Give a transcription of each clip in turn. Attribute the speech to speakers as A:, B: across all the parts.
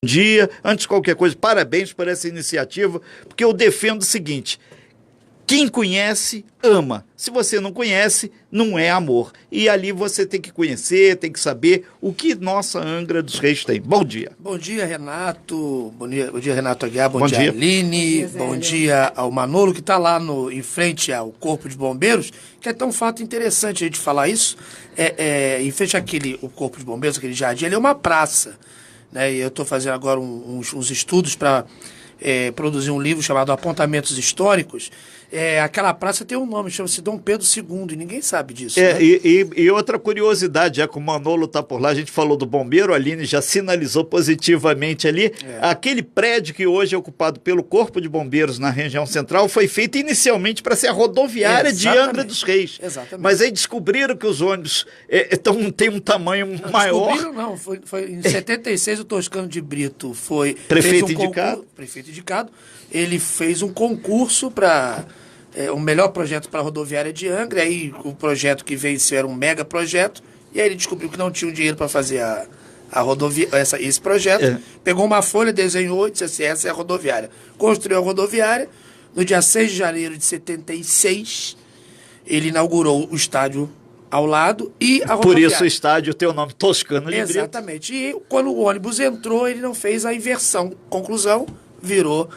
A: Dia, antes de qualquer coisa, parabéns por essa iniciativa, porque eu defendo o seguinte: quem conhece, ama. Se você não conhece, não é amor. E ali você tem que conhecer, tem que saber o que nossa Angra dos Reis tem. Bom dia.
B: Bom dia, Renato. Bom dia, Renato Aguiar.
A: Bom dia,
B: Aline. Bom dia ao Manolo, que está lá em frente ao Corpo de Bombeiros, que é até um fato interessante a gente falar isso. Em frente o Corpo de Bombeiros, aquele jardim, ele é uma praça. Né? E eu estou fazendo agora uns estudos para produzir um livro chamado Apontamentos Históricos. Aquela praça tem um nome, chama-se Dom Pedro II, e ninguém sabe disso. Né?
A: E outra curiosidade, já que o Manolo está por lá, a gente falou do bombeiro, a Aline já sinalizou positivamente ali. Aquele prédio que hoje é ocupado pelo Corpo de Bombeiros na região central foi feito inicialmente para ser a rodoviária de Angra dos Reis.
B: Exatamente.
A: Mas aí descobriram que os ônibus têm um tamanho maior.
B: Descobriram não, foi em 76 o Toscano de Brito foi
A: prefeito indicado.
B: Prefeito indicado. Ele fez um concurso para o melhor projeto para a rodoviária de Angra. Aí o projeto que venceu era um mega projeto. E aí ele descobriu que não tinha dinheiro para fazer a rodovia, esse projeto. Pegou uma folha, desenhou e disse assim: essa é a rodoviária. Construiu a rodoviária. No dia 6 de janeiro de 76, ele inaugurou o estádio ao lado e a rodoviária.
A: Por isso o estádio tem o nome Toscano de Brito.
B: Exatamente. E quando o ônibus entrou, ele não fez a inversão. Conclusão, virou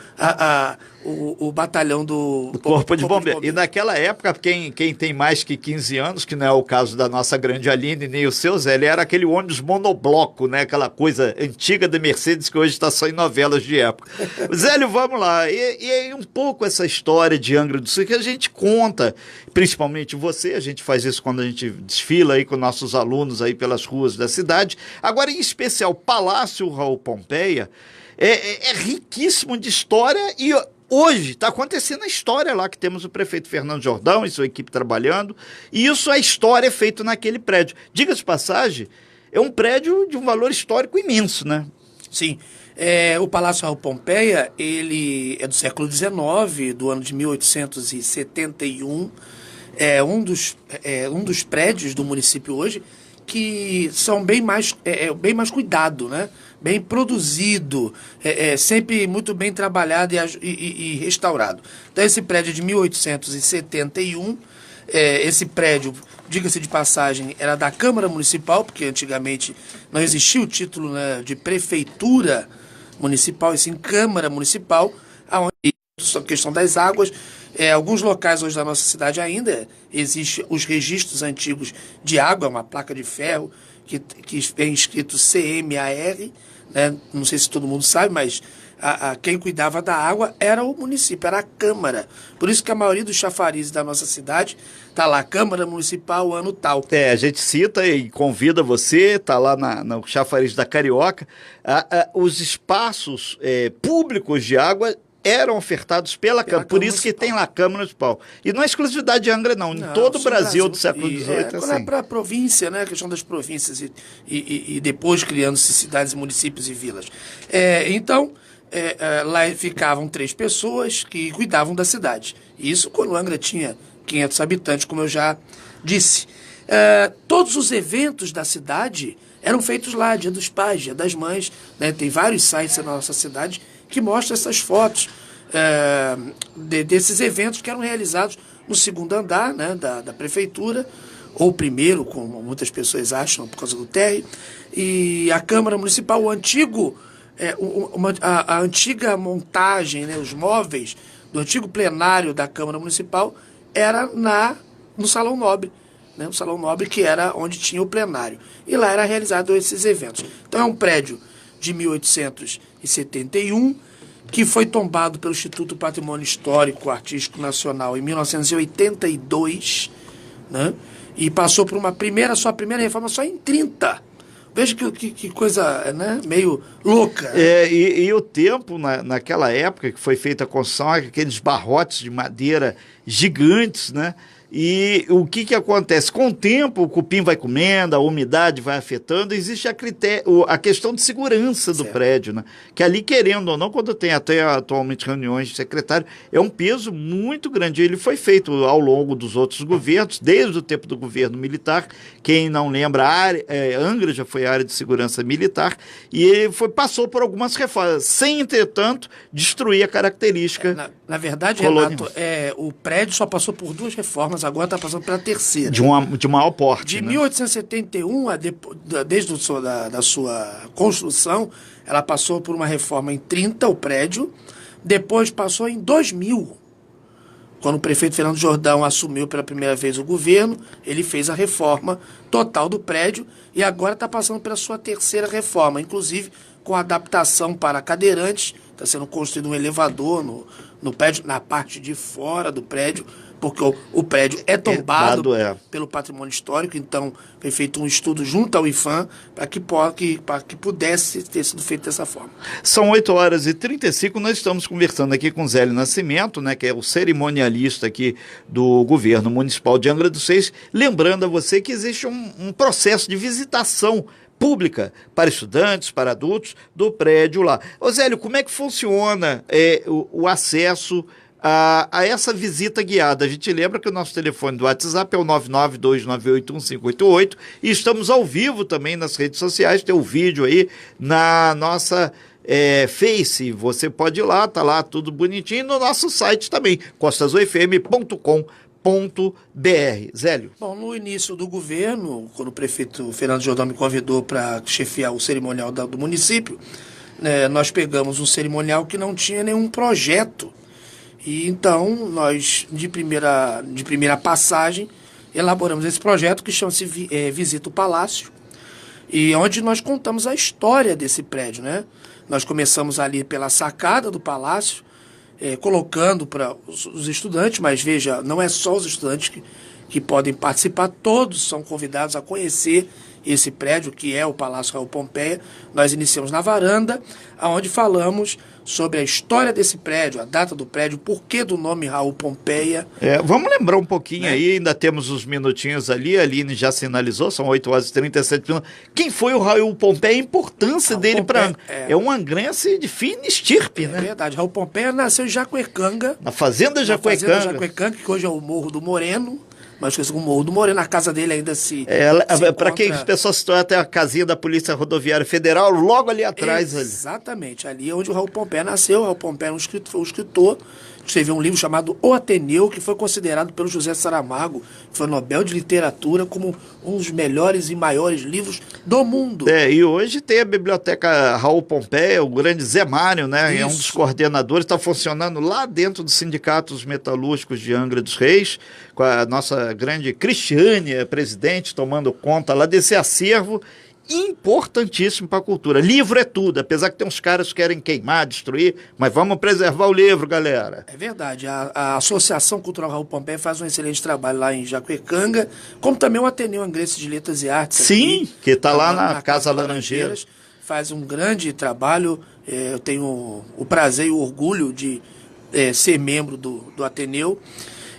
B: o batalhão do
A: Corpo de Bombeiros. E naquela época, quem tem mais que 15 anos, que não é o caso da nossa grande Aline, nem o seu Zé, ele era aquele ônibus monobloco, né? Aquela coisa antiga da Mercedes que hoje está só em novelas de época. Zélio, vamos lá. E um pouco essa história de Angra do Sul que a gente conta, principalmente você, a gente faz isso quando a gente desfila aí com nossos alunos aí pelas ruas da cidade. Agora, em especial, Palácio Raul Pompeia, é riquíssimo de história e hoje está acontecendo a história lá, que temos o prefeito Fernando Jordão e sua equipe trabalhando, e isso, a história é feita naquele prédio. Diga-se de passagem, é um prédio de um valor histórico imenso, né?
B: Sim. O Palácio Raul Pompeia, ele é do século XIX, do ano de 1871, um dos prédios do município hoje que são bem mais cuidado, né? Bem produzido, sempre muito bem trabalhado e restaurado. Então, esse prédio é de 1871, esse prédio, diga-se de passagem, era da Câmara Municipal, porque antigamente não existia o título, né, de Prefeitura Municipal, e sim Câmara Municipal, onde a questão das águas. Alguns locais hoje da nossa cidade ainda existem os registros antigos de água, uma placa de ferro que é escrito CMAR, né? Não sei se todo mundo sabe, mas quem cuidava da água era o município, era a Câmara. Por isso que a maioria dos chafarizes da nossa cidade está lá, Câmara Municipal, ano tal.
A: A gente cita e convida você, está lá no chafariz da Carioca, os espaços públicos de água eram ofertados pela Câmara, por isso que tem lá a Câmara Municipal. E não é exclusividade de Angra, não. Em todo o Brasil do século XVIII é assim.
B: Quando é para a província, né? A questão das províncias e depois criando-se cidades, municípios e vilas. Então, lá ficavam 3 pessoas que cuidavam da cidade. Isso quando Angra tinha 500 habitantes, como eu já disse. Todos os eventos da cidade eram feitos lá, Dia dos Pais, Dia das Mães, né? Tem vários sites na nossa cidade que mostram essas fotos desses eventos que eram realizados no 2º andar, né, da prefeitura, ou primeiro, como muitas pessoas acham, por causa do térreo. E a Câmara Municipal, a antiga montagem, né, os móveis do antigo plenário da Câmara Municipal era no Salão Nobre, né, o Salão Nobre, que era onde tinha o plenário. E lá era realizado esses eventos. Então é um prédio de 1871, que foi tombado pelo Instituto Patrimônio Histórico Artístico Nacional em 1982, né? E passou por sua primeira reforma só em 30. Veja que coisa, né? Meio louca.
A: E o tempo, naquela época que foi feita a construção, aqueles barrotes de madeira gigantes, né? E o que acontece? Com o tempo, o cupim vai comendo, a umidade vai afetando, existe a questão de segurança do prédio, né? Que ali, querendo ou não, quando tem até atualmente reuniões de secretário, é um peso muito grande. Ele foi feito ao longo dos outros governos, desde o tempo do governo militar. Quem não lembra, Angra já foi área de segurança militar, e ele passou por algumas reformas, sem, entretanto, destruir a característica.
B: Na verdade, Renato, o prédio só passou por 2 reformas, agora está passando pela terceira.
A: De maior porte.
B: De
A: né?
B: 1871, desde da sua construção, ela passou por uma reforma em 30, o prédio, depois passou em 2000. Quando o prefeito Fernando Jordão assumiu pela primeira vez o governo, ele fez a reforma total do prédio e agora está passando pela sua terceira reforma, inclusive com adaptação para cadeirantes. Está sendo construído um elevador no prédio, na parte de fora do prédio, porque o prédio é tombado pelo patrimônio histórico, então foi feito um estudo junto ao IPHAN para que pudesse ter sido feito dessa forma.
A: São 8h35, nós estamos conversando aqui com Zélio Nascimento, né, que é o cerimonialista aqui do governo municipal de Angra dos Reis, lembrando a você que existe um processo de visitação pública para estudantes, para adultos, do prédio lá. Ô Zélio, como é que funciona o acesso a essa visita guiada? A gente lembra que o nosso telefone do WhatsApp é o 992981588 e estamos ao vivo também nas redes sociais, tem o vídeo aí na nossa Face, você pode ir lá, tá lá tudo bonitinho, e no nosso site também, costazoifm.com.br. Zélio.
B: Bom, no início do governo, quando o prefeito Fernando Jordão me convidou para chefiar o cerimonial do município, nós pegamos um cerimonial que não tinha nenhum projeto. E então, nós, de primeira passagem, elaboramos esse projeto que chama-se Visita o Palácio, e onde nós contamos a história desse prédio, né? Nós começamos ali pela sacada do palácio, colocando para os estudantes, mas veja, não é só os estudantes que podem participar, todos são convidados a conhecer esse prédio, que é o Palácio Raul Pompeia. Nós iniciamos na varanda, onde falamos sobre a história desse prédio, a data do prédio, o porquê do nome Raul Pompeia.
A: Vamos lembrar um pouquinho aí, ainda temos uns minutinhos ali, a Aline já sinalizou, são 8h37. Quem foi o Raul Pompeia, a importância dele para... É um angrense de fina estirpe, né?
B: É verdade, Raul Pompeia nasceu em Jacuecanga.
A: Na Fazenda Jacuecanga.
B: Que hoje é o Morro do Moreno. Mas o Morro do Moreno, a casa dele ainda
A: para quem as pessoas estão até a casinha da Polícia Rodoviária Federal, logo ali atrás.
B: Exatamente, ali é onde o Raul Pompeia nasceu. O Raul Pompeia foi um escritor, escreveu um livro chamado O Ateneu, que foi considerado pelo José Saramago, que foi Nobel de Literatura, como um dos melhores e maiores livros do mundo.
A: E hoje tem a Biblioteca Raul Pompeia, o grande Zé Mário, né? É um dos coordenadores, está funcionando lá dentro do Sindicato dos Metalúrgicos de Angra dos Reis, com a nossa grande Cristiane, presidente, tomando conta lá desse acervo importantíssimo para a cultura. Livro é tudo, apesar que tem uns caras que querem queimar, destruir, mas vamos preservar o livro, galera.
B: É verdade, a Associação Cultural Raul Pompeia faz um excelente trabalho lá em Jacuecanga, como também o Ateneu Angrense de Letras e Artes.
A: Sim, aqui, que está lá na Casa Laranjeiras.
B: Faz um grande trabalho, eu tenho o prazer e o orgulho de ser membro do Ateneu.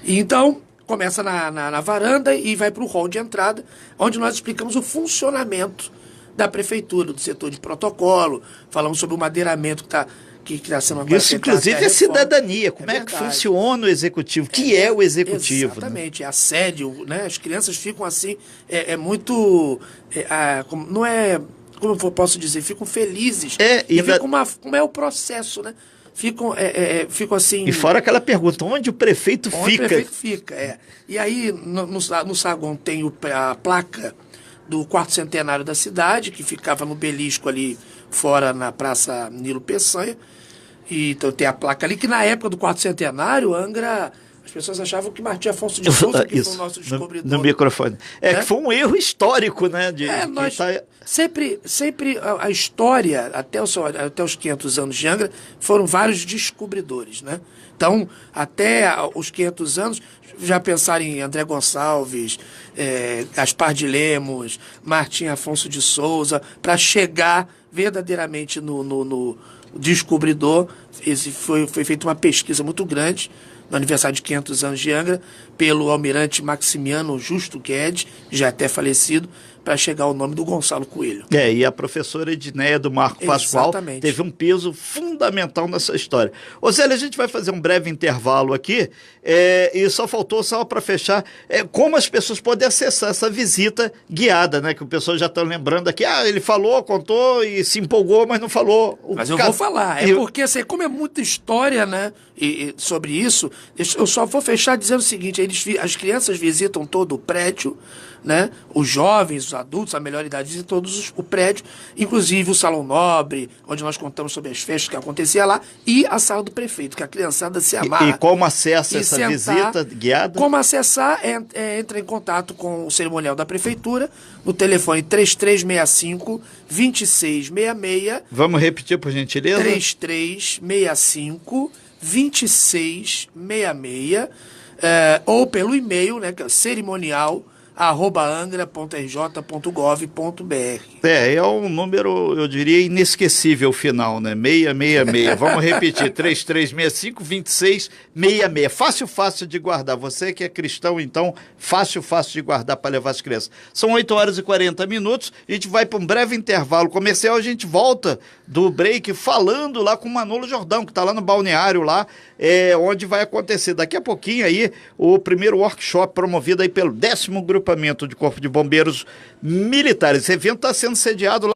B: E então, começa na varanda e vai para o hall de entrada, onde nós explicamos o funcionamento da prefeitura, do setor de protocolo, falamos sobre o madeiramento que está sendo agora.
A: Isso, inclusive, é cidadania. Como é que funciona o executivo? O que é o executivo?
B: Exatamente, né? A sede, né? As crianças ficam assim, muito... não é... Como eu posso dizer? Ficam felizes. Como é o processo, né? Ficam assim...
A: E fora aquela pergunta, onde o prefeito fica?
B: Onde o prefeito fica, E aí, no saguão tem a placa do 4º centenário da cidade, que ficava no belisco ali fora, na Praça Nilo Peçanha. E então tem a placa ali, que na época do 4º centenário, Angra... As pessoas achavam que Martim Afonso de Souza, que foi o nosso descobridor.
A: No microfone. Que foi um erro histórico, né?
B: Sempre a história, até os 500 anos de Angra, foram vários descobridores, né? Então, até os 500 anos, já pensaram em André Gonçalves, Gaspar de Lemos, Martim Afonso de Souza, para chegar verdadeiramente no descobridor. Foi feita uma pesquisa muito grande no aniversário de 500 anos de Angra, pelo almirante Maximiano Justo Guedes, já até falecido, para chegar ao nome do Gonçalo Coelho.
A: E a professora Edneia do Marco Pascoal teve um peso fundamental nessa história. Ô Zélia, a gente vai fazer um breve intervalo aqui, e só faltou, só para fechar, como as pessoas podem acessar essa visita guiada, né? Que o pessoal já está lembrando aqui, ele falou, contou e se empolgou, mas não falou.
B: Mas eu vou falar, porque assim, como é muita história, né, e sobre isso, eu só vou fechar dizendo o seguinte, as crianças visitam todo o prédio, né? Os jovens, os adultos, a melhor idade, visitam todos o prédio, inclusive o Salão Nobre, onde nós contamos sobre as festas que acontecia lá, e a sala do prefeito, que a criançada se amarra.
A: E como acessa essa visita guiada?
B: Como acessar, entra em contato com o cerimonial da prefeitura, no telefone 3365-2666.
A: Vamos repetir, por gentileza?
B: 3365-2666, ou pelo e-mail, né, que é cerimonial@angra.rj.gov.br.
A: É um número, eu diria, inesquecível final, né? 666. Vamos repetir, 3365-2666. Fácil de guardar. Você que é cristão, então, fácil de guardar para levar as crianças. São 8h40. A gente vai para um breve intervalo comercial. A gente volta do break falando lá com o Manolo Jordão, que está lá no balneário lá, onde vai acontecer daqui a pouquinho aí o primeiro workshop promovido aí pelo 10º Grupamento de Corpo de Bombeiros Militares. Esse evento está sendo sediado lá